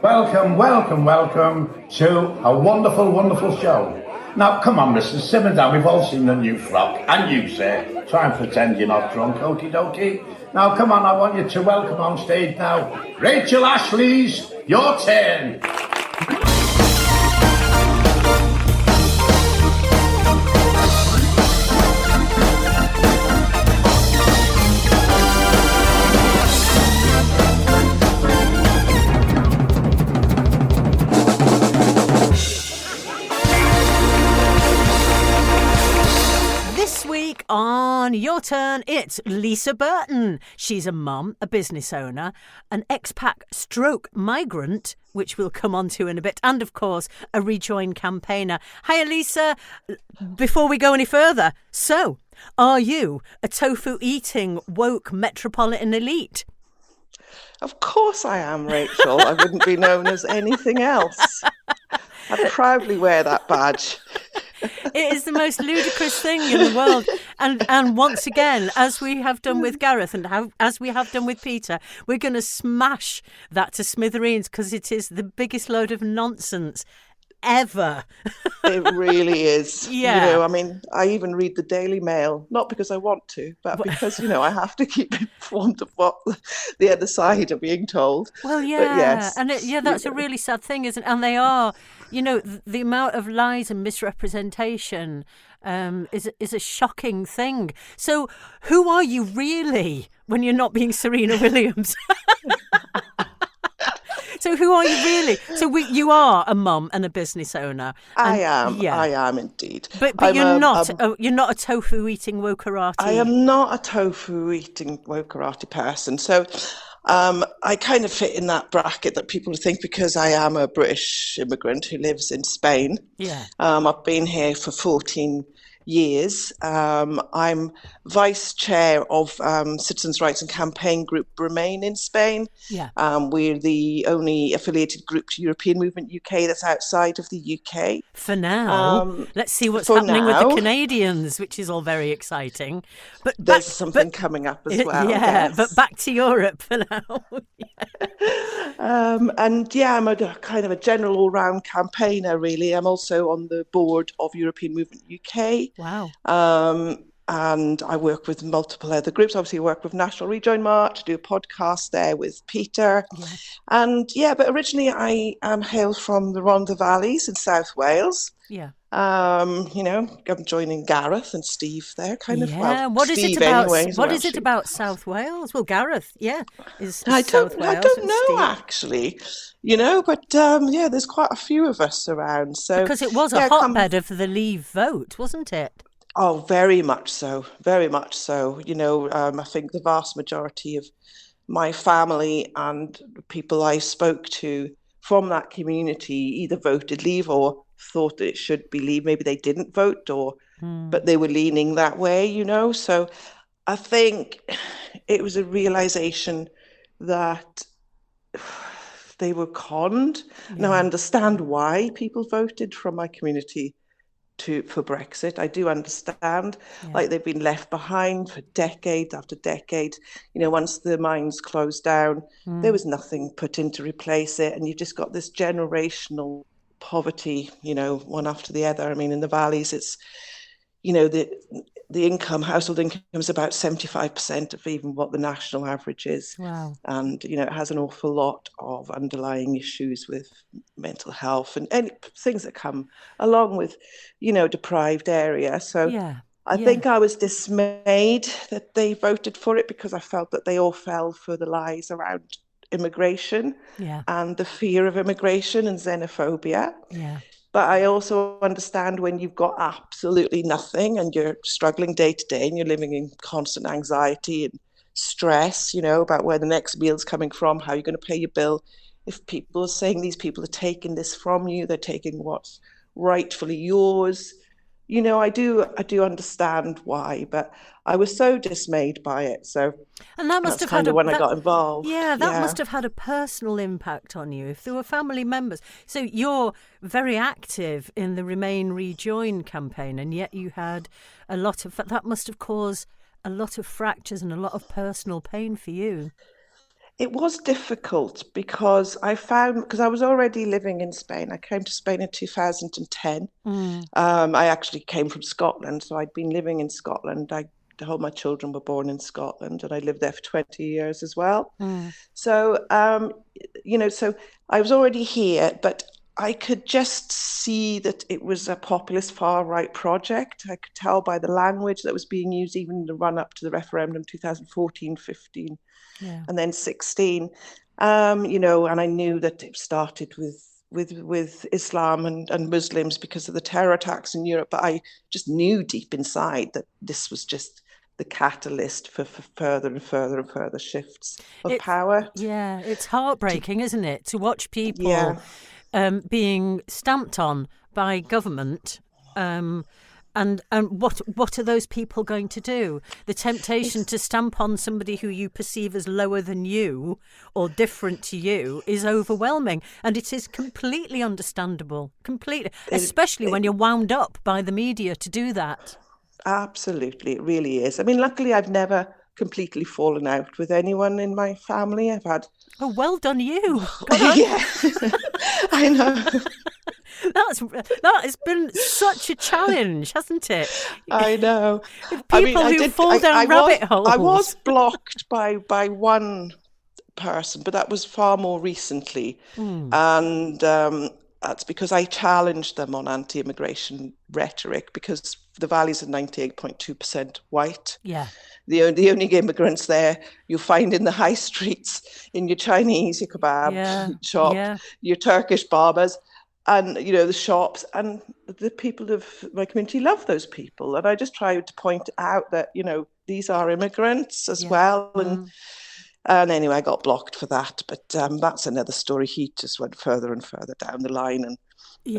Welcome, welcome, welcome to a wonderful, wonderful show. Now, come on, Mr. Simmer down. We've all seen the new frock. And you, sir. Try and pretend you're not drunk, okie dokie. Now, come on, I want you to welcome on stage now, Rachel Ashley's Your Turn. On Your Turn, it's Lisa Burton. She's a mum, a business owner, an expat stroke migrant, which we'll come on to in a bit, and of course, a Rejoin campaigner. Hiya, Lisa. Before we go any further, so, are you a tofu-eating, woke metropolitan elite? Of course I am, Rachel. I wouldn't be known as anything else. I proudly wear that badge. It is the most ludicrous thing in the world. And once again, as we have done with Gareth and as we have done with Peter, we're going to smash that to smithereens because it is the biggest load of nonsense ever. It really is. Yeah. You know, I mean, I even read the Daily Mail, not because I want to, but because, you know, I have to keep informed of what the other side are being told. Well, yeah. But yes. And that's a really sad thing, isn't it? And they are, you know, the amount of lies and misrepresentation is a shocking thing. So who are you really when you're not being Serena Williams? So who are you really? So you are a mum and a business owner. I am indeed. But you're not a tofu eating wokerati. I am not a tofu eating wokerati person. So I kind of fit in that bracket that people think because I am a British immigrant who lives in Spain. Yeah. I've been here for 14 years. I'm vice chair of citizens' rights and campaign group Bremain in Spain. Yeah. We're the only affiliated group to European Movement UK that's outside of the UK. For now, let's see what's happening with the Canadians, which is all very exciting. But there's something coming up as well. Yeah, yes. But back to Europe for now. I'm a kind of a general all-round campaigner, really. I'm also on the board of European Movement UK. Wow. And I work with multiple other groups. Obviously, I work with National Rejoin March, do a podcast there with Peter. Yeah. But originally I am hailed from the Rhondda Valleys in South Wales. Yeah. You know, I'm joining Gareth and Steve there, kind of. Yeah. Well, what is Steve it about? anyway, what is it about South Wales? Well, Gareth, is I South Wales. I don't know Steve. actually. You know, but there's quite a few of us around. So because it was a hotbed of the Leave vote, wasn't it? Oh, very much so. Very much so. You know, I think the vast majority of my family and people I spoke to from that community either voted Leave or thought that it should be Leave. Maybe they didn't vote but they were leaning that way, you know. So I think it was a realization that they were conned. Yeah. Now I understand why people voted from my community for Brexit. I do understand, like they've been left behind for decade after decade. You know, once the mines closed down, there was nothing put in to replace it, and you just got this generational poverty, you know, one after the other. I mean, in the valleys, it's, you know, the household income is about 75% of even what the national average is. Wow. And, you know, it has an awful lot of underlying issues with mental health and any things that come along with, you know, deprived area. So I think I was dismayed that they voted for it because I felt that they all fell for the lies around immigration and the fear of immigration and xenophobia. Yeah. But I also understand when you've got absolutely nothing and you're struggling day to day and you're living in constant anxiety and stress, you know, about where the next meal's coming from, how you're going to pay your bill. If people are saying these people are taking this from you, they're taking what's rightfully yours. You know, I do understand why, but I was so dismayed by it. So, and that must have had when I got involved. Yeah, that must have had a personal impact on you if there were family members. So you're very active in the Remain Rejoin campaign, and yet you had a lot of that must have caused a lot of fractures and a lot of personal pain for you. It was difficult because because I was already living in Spain. I came to Spain in 2010. I actually came from Scotland, so I'd been living in Scotland. All my children were born in Scotland, and I lived there for 20 years as well. So, so I was already here, but I could just see that it was a populist far-right project. I could tell by the language that was being used even in the run-up to the referendum 2014, 15, and then 16. And I knew that it started with Islam and Muslims because of the terror attacks in Europe, but I just knew deep inside that this was just the catalyst for further and further and further shifts of power. Yeah, it's heartbreaking, isn't it, to watch people being stamped on by government. And what are those people going to do? The temptation to stamp on somebody who you perceive as lower than you or different to you is overwhelming. And it is completely understandable, especially when you're wound up by the media to do that. Absolutely, it really is. I mean, luckily, I've never completely fallen out with anyone in my family. I've had... Oh, well done you. Yeah, I know. That has been such a challenge, hasn't it? I know. People who fall down rabbit holes. I was blocked by one person, but that was far more recently. And that's because I challenged them on anti-immigration rhetoric, because the Valley's are 98.2% white. Yeah. The only immigrants there you find in the high streets, in your Chinese, your kebab shop, your Turkish barbers, and the shops, and the people of my community love those people. And I just tried to point out that these are immigrants as well. And anyway, I got blocked for that, but that's another story. He just went further and further down the line and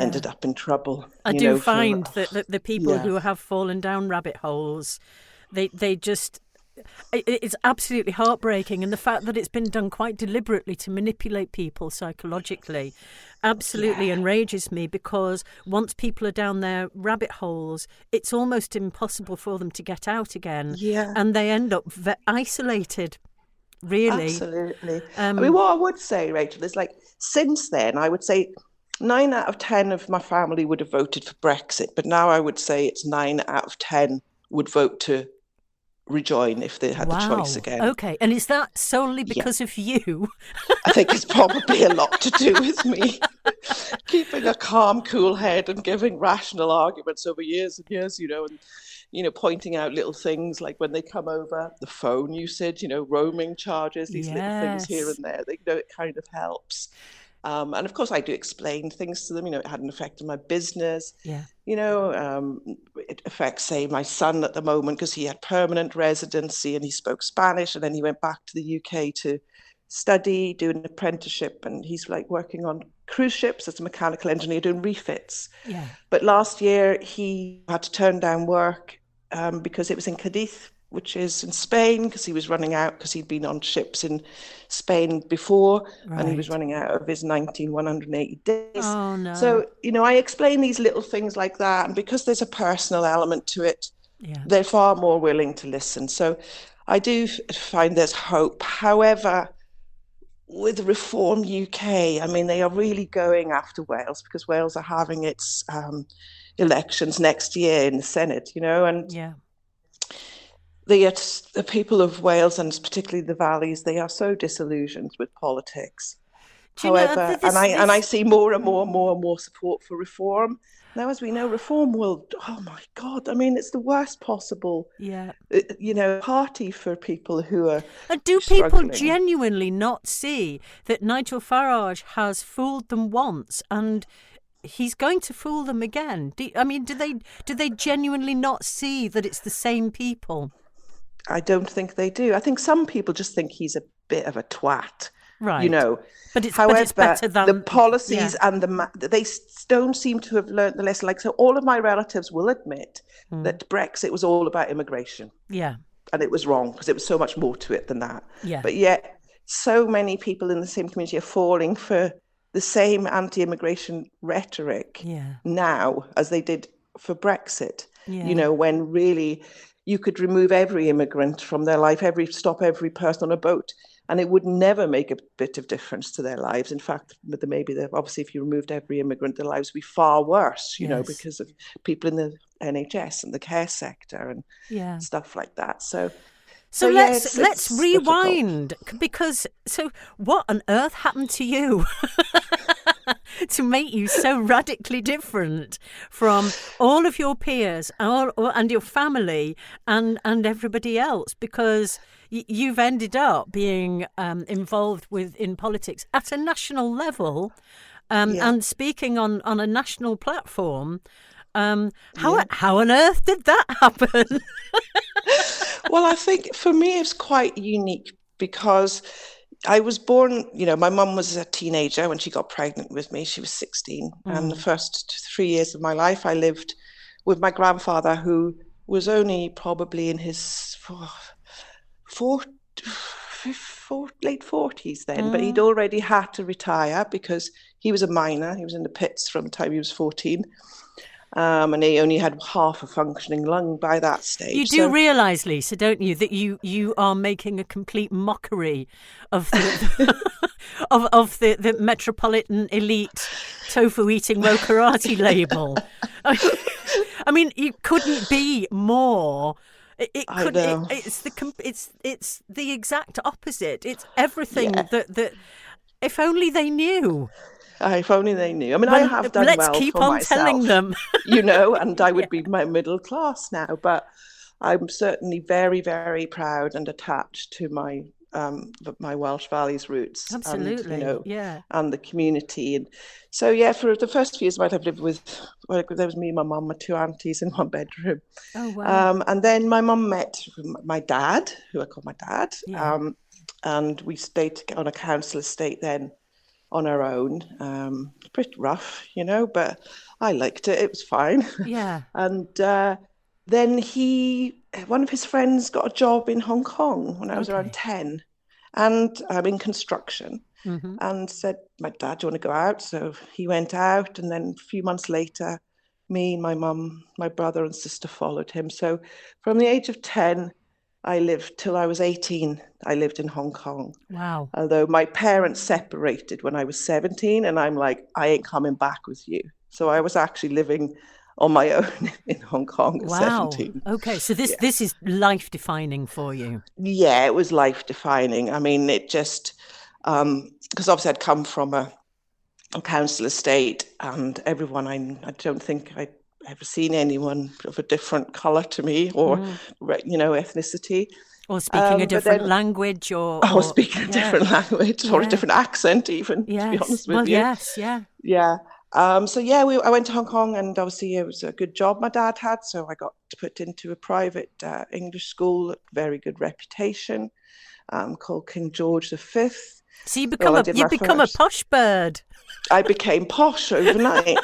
ended up in trouble. I do find that the people who have fallen down rabbit holes, they just... It's absolutely heartbreaking, and the fact that it's been done quite deliberately to manipulate people psychologically absolutely enrages me, because once people are down their rabbit holes, it's almost impossible for them to get out again, and they end up isolated, really. Absolutely. I mean, what I would say, Rachel, is since then, I would say 9 out of 10 of my family would have voted for Brexit, but now I would say it's 9 out of 10 would vote to rejoin if they had the choice again. Okay, and is that solely because of you? I think it's probably a lot to do with me keeping a calm, cool head and giving rational arguments over years and years, and pointing out little things like when they come over, the phone usage, roaming charges, these little things here and there. It kind of helps. And of course, I do explain things to them. It had an effect on my business. It affects, say, my son at the moment, because he had permanent residency and he spoke Spanish, and then he went back to the UK to study, do an apprenticeship, and he's working on cruise ships as a mechanical engineer doing refits. But last year he had to turn down work because it was in Cadiz, which is in Spain, because he was running out, because he'd been on ships in Spain before, and he was running out of his 180 days. Oh, no. So, I explain these little things like that, and because there's a personal element to it, they're far more willing to listen. So I do find there's hope. However, with Reform UK, I mean, they are really going after Wales, because Wales are having its elections next year in the Senate, and the people of Wales, and particularly the Valleys, they are so disillusioned with politics. However, I see more and more support for reform. Now, as we know, reform will, oh my God, I mean, it's the worst possible, party for people who are And do struggling. People genuinely not see that Nigel Farage has fooled them once and he's going to fool them again? Do they genuinely not see that it's the same people? I don't think they do. I think some people just think he's a bit of a twat. Right. But it's better than the policies and they don't seem to have learnt the lesson. So all of my relatives will admit that Brexit was all about immigration. Yeah. And it was wrong, because it was so much more to it than that. Yeah. But yet so many people in the same community are falling for the same anti-immigration rhetoric now as they did for Brexit. When really you could remove every immigrant from their life, stop every person on a boat. and it would never make a bit of difference to their lives. In fact, obviously, if you removed every immigrant, their lives would be far worse, because of people in the NHS and the care sector and stuff like that. So let's it's rewind, because what on earth happened to you to make you so radically different from all of your peers and your family and everybody else? Because you've ended up being involved in politics at a national level, and speaking on a national platform. How on earth did that happen? Well, I think for me it's quite unique because I was born, my mum was a teenager when she got pregnant with me. She was 16. And the first 3 years of my life, I lived with my grandfather, who was only probably in his late 40s then, but he'd already had to retire because he was a miner. He was in the pits from the time he was 14. And he only had half a functioning lung by that stage. You do realise, Lisa, don't you, that you are making a complete mockery of the of the metropolitan elite tofu-eating wokarati label. I mean, you couldn't be more. It's the exact opposite. It's everything that. If only they knew. If only they knew. I mean, I have done well for myself. Let's keep on telling them. And I would be my middle class now. But I'm certainly very, very proud and attached to my Welsh Valley's roots. Absolutely, and the community. And so, for the first few years, I might have lived there was me, my mum, my two aunties in one bedroom. Oh, wow. And then my mum met my dad, who I call my dad. Yeah. And we stayed on a council estate then, on our own. Pretty rough, but I liked it. It was fine. Yeah. And then one of his friends got a job in Hong Kong when I was around 10, and I'm in construction, and said, my dad, do you want to go out? So he went out, and then a few months later, me, my mum, my brother and sister followed him. So from the age of 10, I lived till I was 18. I lived in Hong Kong. Wow. Although my parents separated when I was 17, and I'm like, I ain't coming back with you. So I was actually living on my own in Hong Kong at 17. Okay, so this is life-defining for you. Yeah, it was life-defining. I mean, it just, because obviously I'd come from a council estate, and everyone, I don't think I'd ever seen anyone of a different colour to me or, ethnicity. Or speaking a different language or speaking a different language or a different accent even, to be honest with you. Yeah. I went to Hong Kong, and obviously it was a good job my dad had. So I got put into a private English school, very good reputation, called King George V. So you become a posh bird. I became posh overnight.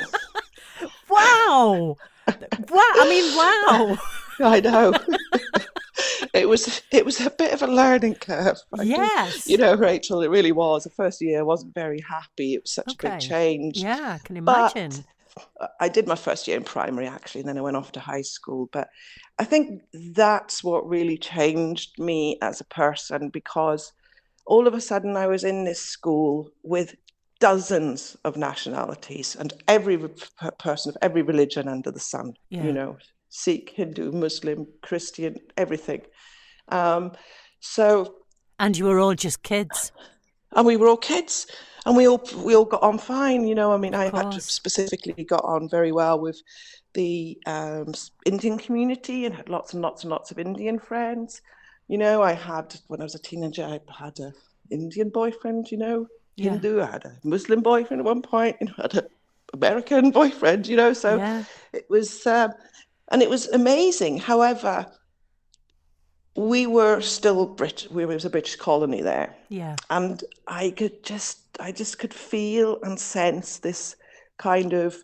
Wow. I mean, wow. I know. It was a bit of a learning curve. Yes. Rachel, it really was. The first year I wasn't very happy. It was such a big change. Yeah, I can imagine. But I did my first year in primary, actually, and then I went off to high school. But I think that's what really changed me as a person, because all of a sudden I was in this school with dozens of nationalities and every person of every religion under the sun, Sikh, Hindu, Muslim, Christian, everything. And you were all just kids. And we were all kids, and we all got on fine. I had specifically got on very well with the Indian community and had lots and lots and lots of Indian friends. I had, when I was a teenager, I had an Indian boyfriend, Hindu. I had a Muslim boyfriend at one point, I had an American boyfriend, so it was, and it was amazing. However, we were still British. We was a British colony there. Yeah. And I just could feel and sense this kind of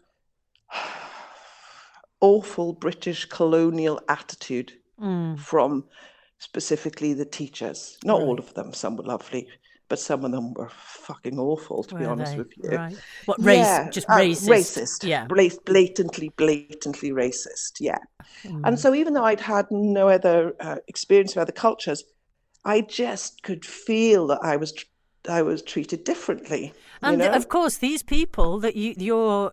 awful British colonial attitude from specifically the teachers. Not all of them, some were lovely, but some of them were fucking awful, to be honest with you. Right. What, race? Yeah, just racist? Racist. Yeah. Blatantly racist, yeah. And so even though I'd had no other experience with other cultures, I just could feel that I was treated differently. And of course, these people that your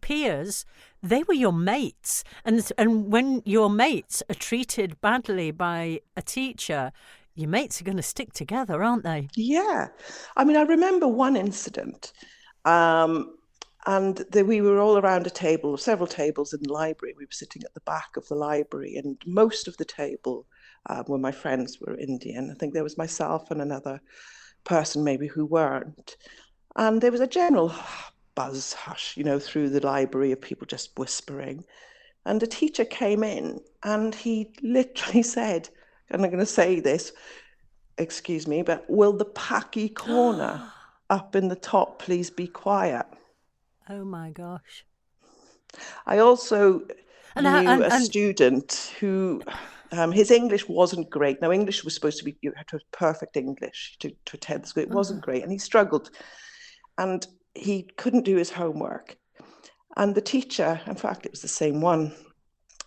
peers, they were your mates, and when your mates are treated badly by a teacher, your mates are going to stick together, aren't they? Yeah, I mean, I remember one incident, and we were all around a table, several tables in the library. We were sitting at the back of the library, and most of the table where my friends were Indian. I think there was myself and another person maybe who weren't. And there was a general buzz, hush, through the library of people just whispering. And a teacher came in and he literally said, and I'm going to say this, excuse me, but will the Paki corner up in the top please be quiet? Oh my gosh. I also knew a student who his English wasn't great. Now, English was supposed to be, you had to have perfect English to attend the school. It wasn't great, and he struggled. And he couldn't do his homework. And the teacher, in fact, it was the same one,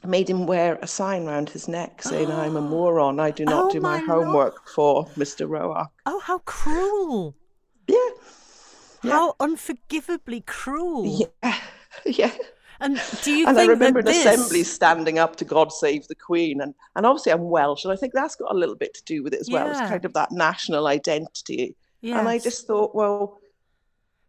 made him wear a sign around his neck saying, I'm a moron. I do not do my homework for Mr. Roark. Oh, how cruel. Yeah. How unforgivably cruel. Yeah. And do you and think I remember that an assembly standing up to God Save the Queen. And obviously I'm Welsh, and I think that's got a little bit to do with it as well. It's kind of that national identity. Yes. And I just thought, well,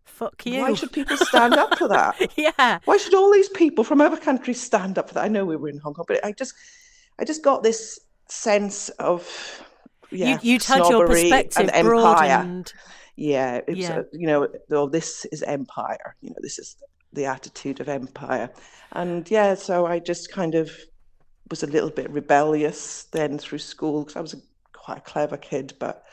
fuck you. Why should people stand up for that? Yeah. Why should all these people from other countries stand up for that? I know we were in Hong Kong, but I just got this sense of you'd had your perspective and broadened. Yeah, this is empire. This is the attitude of empire. And so I just kind of was a little bit rebellious then through school, because I was quite a clever kid, but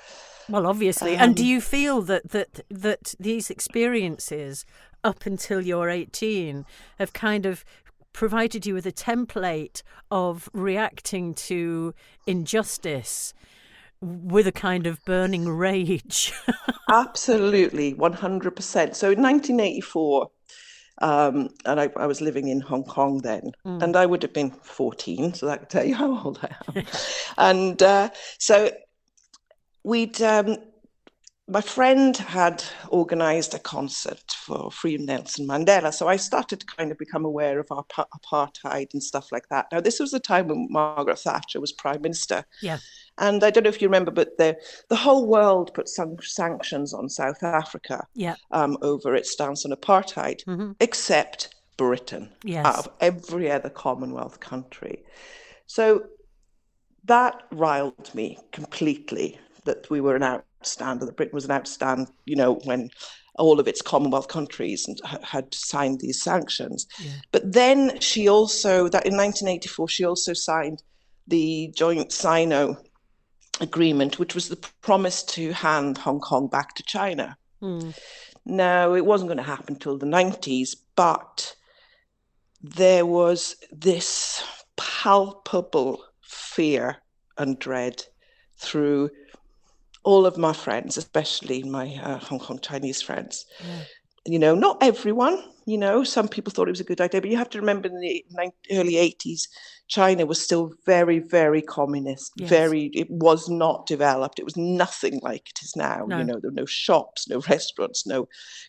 well, obviously. And do you feel that these experiences up until you're 18 have kind of provided you with a template of reacting to injustice with a kind of burning rage? Absolutely, 100%. So in 1984, and I was living in Hong Kong then, and I would have been 14, so that could tell you how old I am. And so my friend had organised a concert for Free Nelson Mandela, so I started to kind of become aware of our apartheid and stuff like that. Now, this was the time when Margaret Thatcher was Prime Minister. Yeah. And I don't know if you remember, but the whole world put some sanctions on South Africa over its stance on apartheid, except Britain, out of every other Commonwealth country. So that riled me completely, that we were an outstander, that Britain was an outstand, when all of its Commonwealth countries had signed these sanctions. Yeah. But then she also, that in 1984, she also signed the joint Sino agreement, which was the promise to hand Hong Kong back to China. Now, it wasn't going to happen till the 90s, but there was this palpable fear and dread through all of my friends, especially my Hong Kong Chinese friends. Yeah. Not everyone, some people thought it was a good idea, but you have to remember in the early 80s, China was still very, very communist, it was not developed. It was nothing like it is now. No. There were no shops, no restaurants,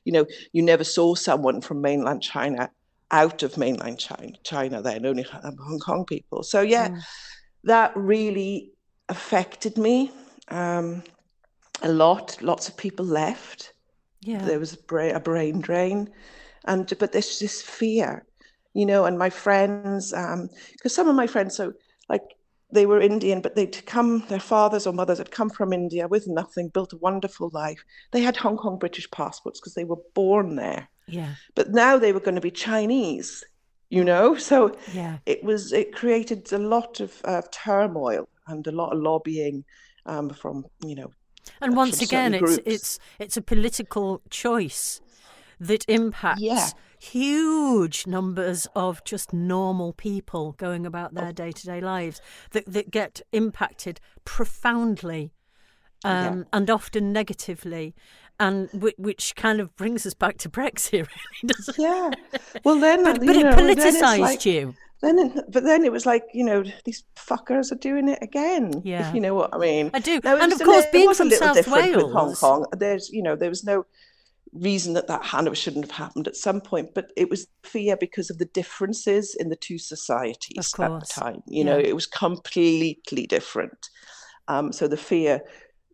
you never saw someone from mainland China out of mainland China then, only Hong Kong people. So that really affected me a lot. Lots of people left. Yeah. There was a brain drain, but there's this fear, and my friends, because some of my friends, so like they were Indian, but their fathers or mothers had come from India with nothing, built a wonderful life. They had Hong Kong British passports because they were born there. Yeah. But now they were going to be Chinese, so it created a lot of turmoil and a lot of lobbying from, and once again, it's a political choice that impacts huge numbers of just normal people going about their day-to-day lives that get impacted profoundly and often negatively, and which kind of brings us back to Brexit, really, doesn't it? Yeah. Well, then, but it politicised you. But then it was like, these fuckers are doing it again, if Yeah, you know what I mean. I do. Now, And of course, it being was a from little South different with Hong Wales. Kong. There was no reason that shouldn't have happened at some point, but it was fear because of the differences in the two Of societies at the course. time. Yeah. It was completely different. So the fear,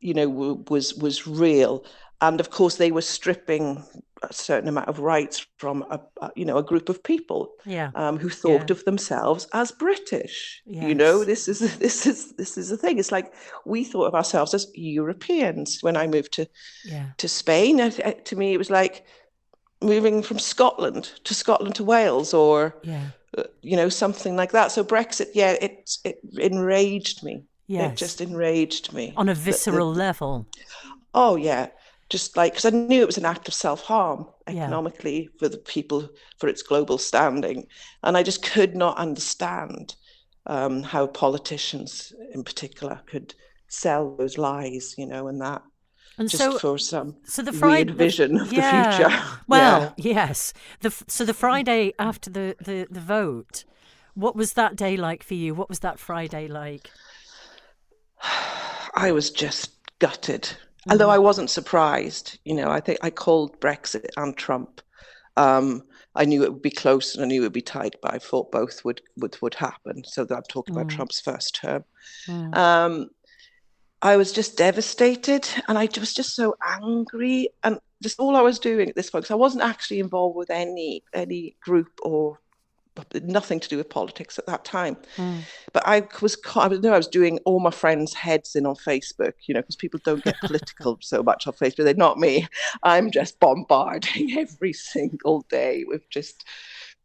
was real. And of course, they were stripping a certain amount of rights from a group of people Yeah. who thought of themselves as British. Yes. This is the thing. It's like we thought of ourselves as Europeans. When I moved to Spain, to me, it was like moving from Scotland to Wales, or something like that. So Brexit, it enraged me. Yes. It just enraged me on a visceral level. Oh yeah, just like, because I knew it was an act of self-harm economically for the people, for its global standing, and I just could not understand how politicians in particular could sell those lies, and that. And just for some weird vision of the future. Well, yes. So the Friday after the vote, what was that day like for you? What was that Friday like? I was just gutted. Although I wasn't surprised. I think I called Brexit and Trump. I knew it would be close and I knew it would be tight, but I thought both would happen. So that I'm talking about Trump's first term. I was just devastated, and I was just so angry, and just all I was doing at this point, because I wasn't actually involved with any group or nothing to do with politics at that time. But I was doing all my friends' heads in on Facebook, because people don't get political so much on Facebook. They're not me. I'm just bombarding every single day with just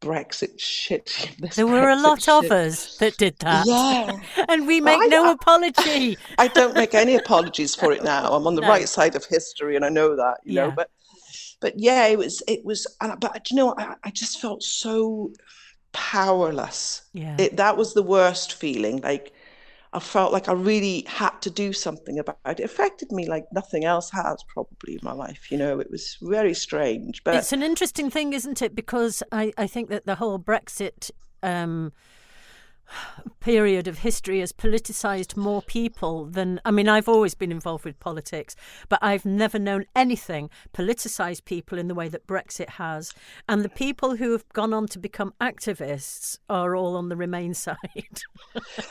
Brexit shit. There were a lot of us that did that. Yeah. And we make no apology. I don't make any apologies for it now. I'm on the right side of history, and I know that, you know. But yeah, it was. But I just felt so powerless. Yeah. That was the worst feeling. Like, I felt like I really had to do something about it. It affected me like nothing else has probably in my life. It was very strange. But it's an interesting thing, isn't it? Because I think that the whole Brexit period of history has politicised more people than... I mean, I've always been involved with politics, but I've never known anything politicise people in the way that Brexit has. And the people who have gone on to become activists are all on the Remain side.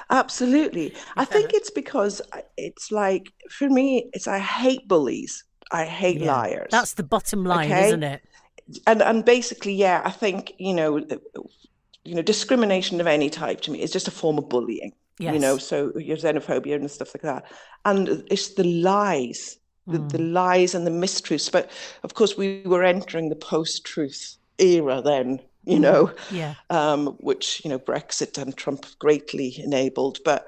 Absolutely. I think it's because it's like, for me, I hate bullies. I hate liars. That's the bottom line, isn't it? And basically, I think, discrimination of any type to me is just a form of bullying. Yes. So your xenophobia and stuff like that. And it's the lies, the lies and the mistruths. But of course, we were entering the post-truth era then, which, Brexit and Trump greatly enabled. But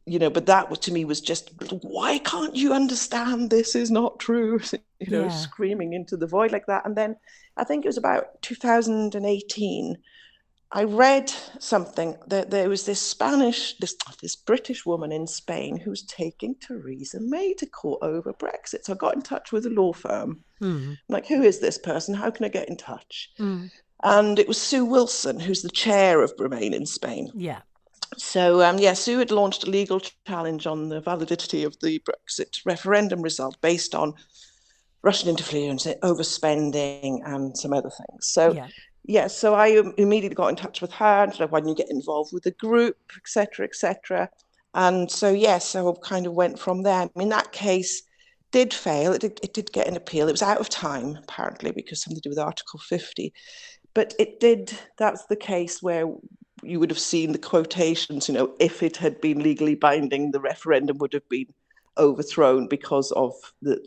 that to me was just, why can't you understand this is not true? Screaming into the void like that. And then I think it was about 2018, I read something that there was this British woman in Spain who was taking Theresa May to court over Brexit. So I got in touch with a law firm. Like, who is this person? How can I get in touch? And it was Sue Wilson, who's the chair of Bremain in Spain. Yeah. So, Sue had launched a legal challenge on the validity of the Brexit referendum result based on Russian interference, overspending, and some other things. So, so I immediately got in touch with her and said, why don't you get involved with the group, etc., etc. And so, so I kind of went from there. I mean, that case did fail. It did get an appeal. It was out of time, apparently, because something to do with Article 50. But it did. That's the case where you would have seen the quotations, if it had been legally binding, the referendum would have been overthrown because of the,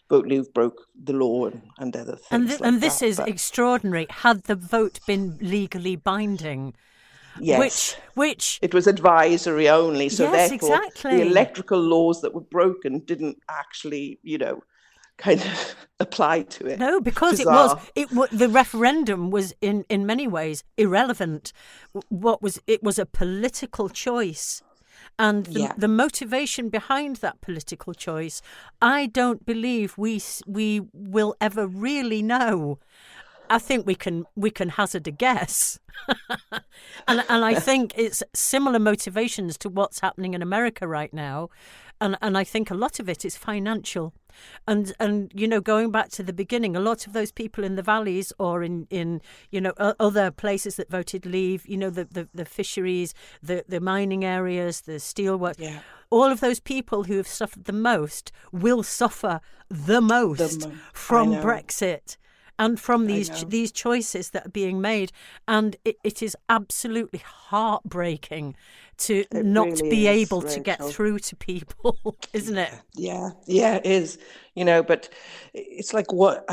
Vote Leave broke the law and other things. And this is extraordinary. Had the vote been legally binding? Yes. Which it was advisory only. So therefore, exactly. The electrical laws that were broken didn't actually, kind of apply to it. No, because Bizarre. the referendum was in many ways irrelevant. It was a political choice. And the motivation behind that political choice, I don't believe we will ever really know. I think we can hazard a guess, and I think it's similar motivations to what's happening in America right now, and I think a lot of it is financial, and going back to the beginning, a lot of those people in the valleys or in other places that voted leave, the fisheries, the mining areas, the steelworks. Yeah. All of those people who have suffered the most will suffer the most from Brexit and from these choices that are being made. And it is absolutely heartbreaking to not be able to get through to people, isn't it? Yeah, it is. But it's like what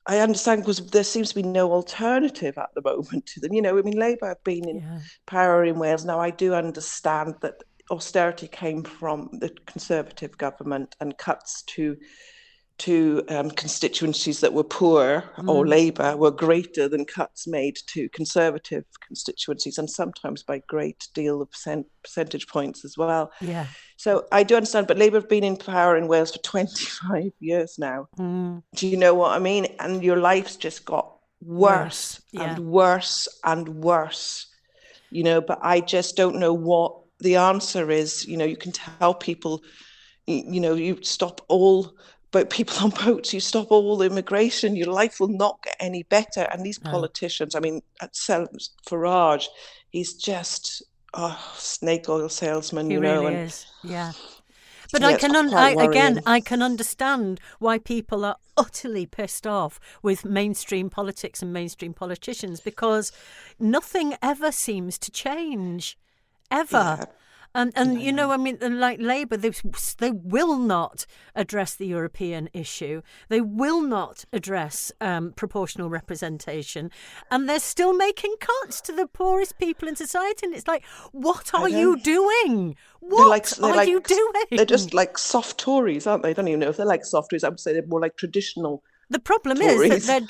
I understand, because there seems to be no alternative at the moment to them. Labour have been in power in Wales. Now, I do understand that austerity came from the Conservative government, and cuts to constituencies that were poor or Labour were greater than cuts made to Conservative constituencies, and sometimes by a great deal of percentage points as well. Yeah. So I do understand, but Labour have been in power in Wales for 25 years now. Do you know what I mean? And your life's just got worse and worse and worse. But I just don't know what the answer is. You can tell people, you stop all people on boats, you stop all immigration, your life will not get any better. And these politicians, Farage, he's just snake oil salesman. He really is. Yeah. But I can understand why people are utterly pissed off with mainstream politics and mainstream politicians, because nothing ever seems to change, ever. Yeah. And like Labour, they will not address the European issue. They will not address proportional representation, and they're still making cuts to the poorest people in society. And it's like, what are you doing? What are you doing? They're just like soft Tories, aren't they? I don't even know if they're like soft Tories. I would say they're more like traditional. The problem is that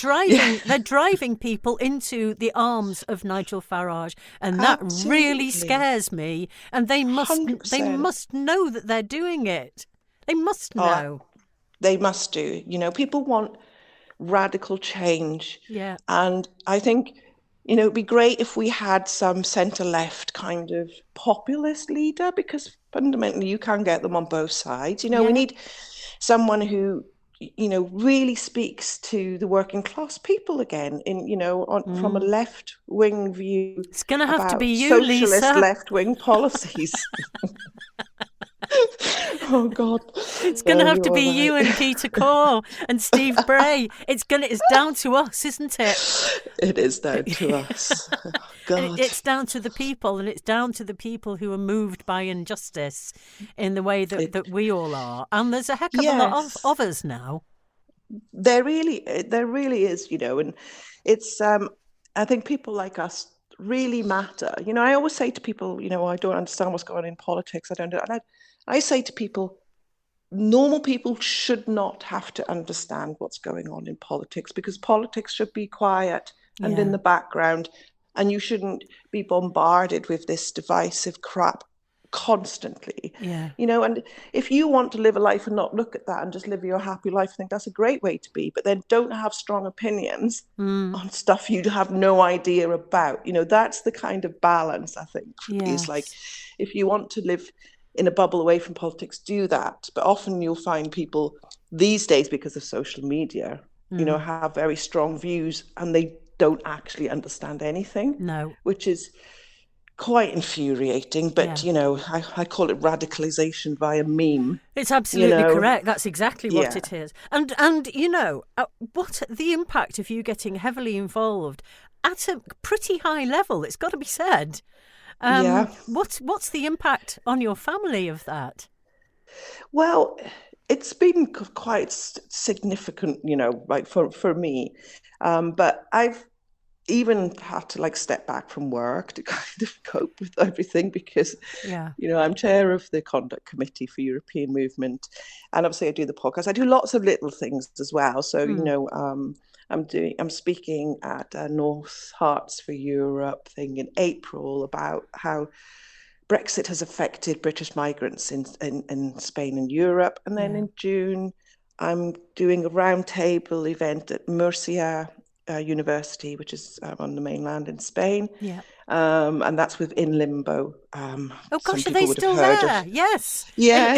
they're driving people into the arms of Nigel Farage, and that really scares me. And they must know that they're doing it. They must know. They must do. People want radical change. Yeah. And I think, it'd be great if we had some centre-left kind of populist leader, because fundamentally you can get them on both sides. We need someone who really speaks to the working class people again, from a left wing view. It's going to have to be you, socialist Lisa. Left wing policies. Oh God! It's going to have to be you and Peter Core and Steve Bray. It's down to us, isn't it? It is down to us. Oh, God. It's down to the people, and it's down to the people who are moved by injustice in the way that we all are. And there's a heck of a lot of us now. There really is, and it's. I think people like us really matter. I always say to people, I don't understand what's going on in politics. I say to people, normal people should not have to understand what's going on in politics, because politics should be quiet and in the background, and you shouldn't be bombarded with this divisive crap constantly. And if you want to live a life and not look at that and just live your happy life, I think that's a great way to be. But then don't have strong opinions on stuff you have no idea about. That's the kind of balance, I think. It's like, if you want to live in a bubble away from politics, do that. But often you'll find people these days, because of social media, have very strong views, and they don't actually understand anything. No. Which is quite infuriating, but I call it radicalization via meme. It's absolutely correct. That's exactly what it is. And what the impact of you getting heavily involved at a pretty high level, it's got to be said. What's the impact on your family of that? Well, it's been quite significant, like for me. But I've even had to step back from work to kind of cope with everything, because I'm chair of the conduct committee for European Movement, and obviously I do the podcast. I do lots of little things as well. So I'm speaking at North Hearts for Europe thing in April about how Brexit has affected British migrants in Spain and Europe, and then in June I'm doing a roundtable event at Murcia University, which is on the mainland in Spain. Yeah. And that's with In Limbo. Oh Some gosh, are people they would have still heard there? of. Yes. Yeah,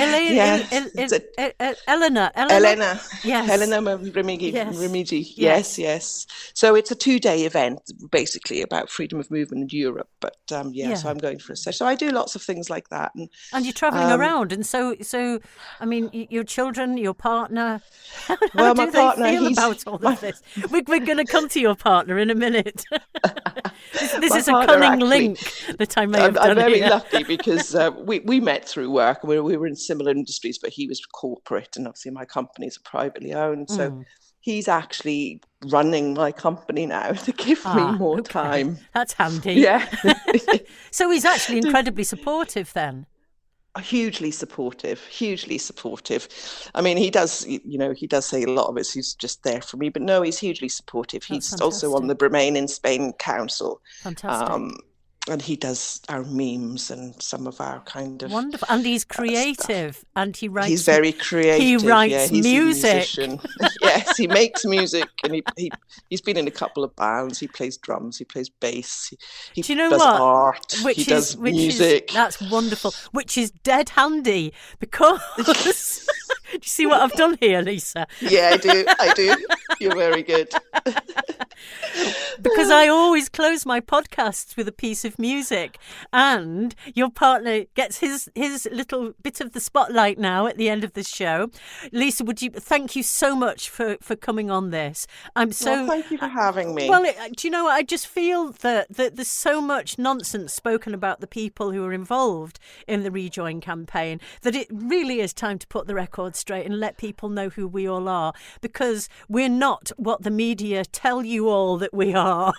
Eleanor. Elena. Yes. Helena Remigi. Yes. Remigi. Yes. Yes. So it's a 2-day event, basically about freedom of movement in Europe. But Yeah. so I'm going for a session. So I do lots of things like that. And you're travelling around, and so I mean, your children, your partner. How Well, do my they partner, feel about all of this? We're going to come to your partner in a minute. This My is a partner cunning actually- link that I may have done I'm very here. lucky because we met through work. We were in similar industries, but he was corporate, and obviously my companies are privately owned. So he's actually running my company now to give me more time. That's handy. Yeah. So he's actually incredibly supportive then. Hugely supportive. I mean, he does say a lot of it. He's just there for me, but no, he's hugely supportive. That's He's also on the Bremain in Spain Council. Fantastic. And he does our memes and some of our kind of wonderful. And he's creative, stuff. and he writes. He's very creative. He writes he's music. A musician. Yes, he makes music, and he's been in a couple of bands. He plays drums. He plays bass. He Do you know does what? art. He does music. That's wonderful. Which is dead handy because. Do you see what I've done here, Lisa? Yeah, I do. You're very good. Because I always close my podcasts with a piece of music, and your partner gets his little bit of the spotlight now at the end of the show. Lisa, thank you so much for coming on this. Thank you for having me. Well, do you know what? I just feel that there's so much nonsense spoken about the people who are involved in the Rejoin campaign that it really is time to put the record straight and let people know who we all are, because we're not what the media tell you all that we are.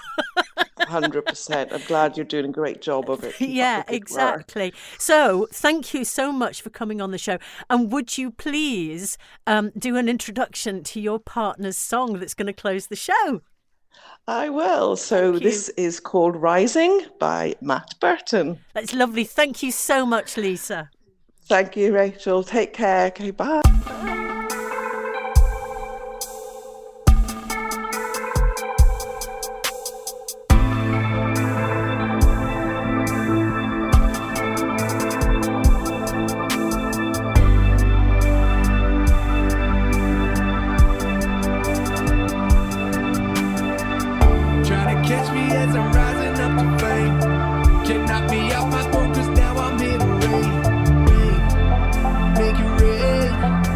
100%. I'm glad you're doing a great job of it. Yeah, exactly. So thank you so much for coming on the show. And would you please do an introduction to your partner's song that's going to close the show? I will. So this is called Rising by Matt Burton. That's lovely. Thank you so much, Lisa. Thank you, Rachel. Take care. Okay, bye. Trying to catch me as I'm rising up to fame. Can't knock me off my throne, 'cause now I'm here to reign. Make it red.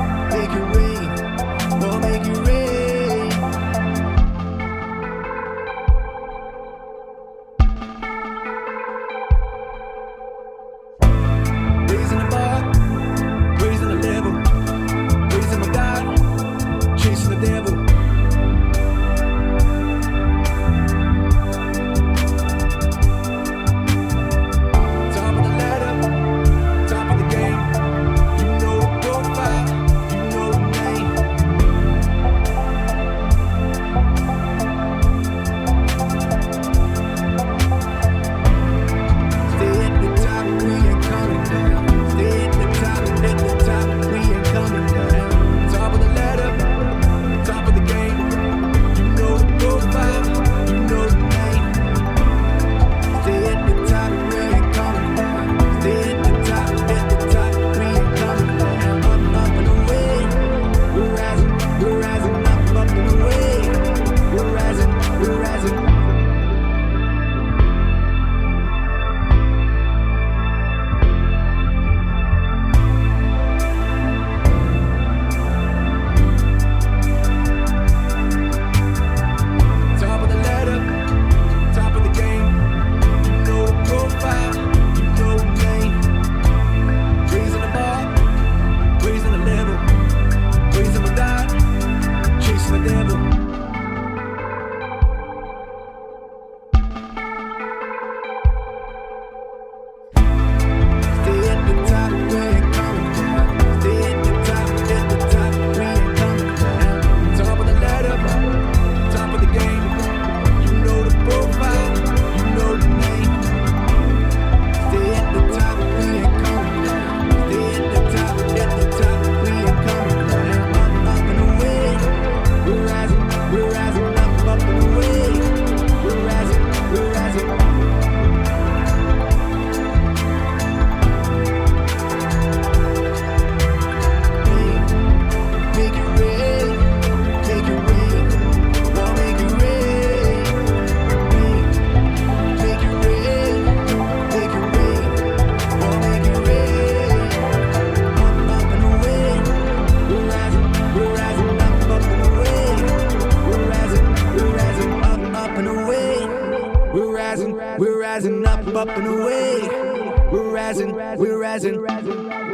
rising up, up and away. We're rising, we're rising.